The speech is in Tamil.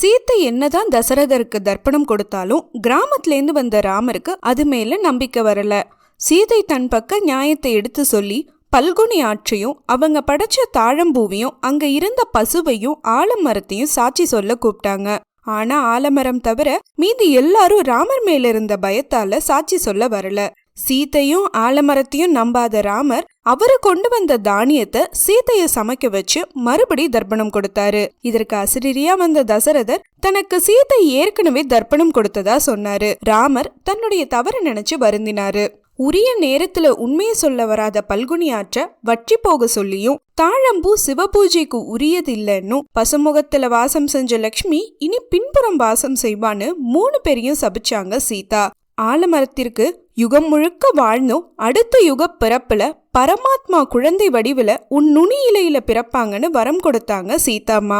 சீத்தை என்னதான் தசரதருக்கு தர்ப்பணம் கொடுத்தாலும் கிராமத்திலேருந்து வந்த ராமருக்கு அது மேல நம்பிக்கை வரல. சீதை தன் பக்க நியாயத்தை எடுத்து சொல்லி பல்குனி ஆற்றையும் அவங்க படைச்ச தாழம்பூவையும் அங்க இருந்த பசுவையும் ஆலமரத்தையும் சாட்சி சொல்ல கூப்பிட்டாங்க. ஆனா ஆலமரம் தவிர மீதி எல்லாரும் ராமர் மேல இருந்த பயத்தால சாட்சி சொல்ல வரல. சீத்தையும் ஆலமரத்தையும் நம்பாத ராமர் அவரு கொண்டு வந்த தானியத்தை சீத்தைய சமைக்க வச்சு மறுபடி தர்ப்பணம் கொடுத்தாரு. இதற்கு அசிரியா வந்த தசரதர் தனக்கு சீத்தை ஏற்கனவே தர்ப்பணம் கொடுத்ததா சொன்னாரு. ராமர் தன்னுடைய தவறு நினைச்சு வருந்தினாரு. உரிய நேரத்துல உண்மையை சொல்ல வராத பல்குனி ஆற்ற வற்றி போக சொல்லியும் தாழம்பூ சிவபூஜைக்கு உரியது இல்லைன்னு பசுமுகத்துல வாசம் செஞ்ச லக்ஷ்மி இனி பின்புறம் வாசம் செய்வான்னு 3 பேரையும் சபிச்சாங்க சீதா. ஆலமரத்திற்கு யுகம் முழுக்க வாழ்ந்தும் அடுத்த யுக பிறப்புல பரமாத்மா குழந்தை வடிவுல உன் நுனி இலையில பிறப்பாங்கன்னு வரம் கொடுத்தாங்க சீதாம்மா.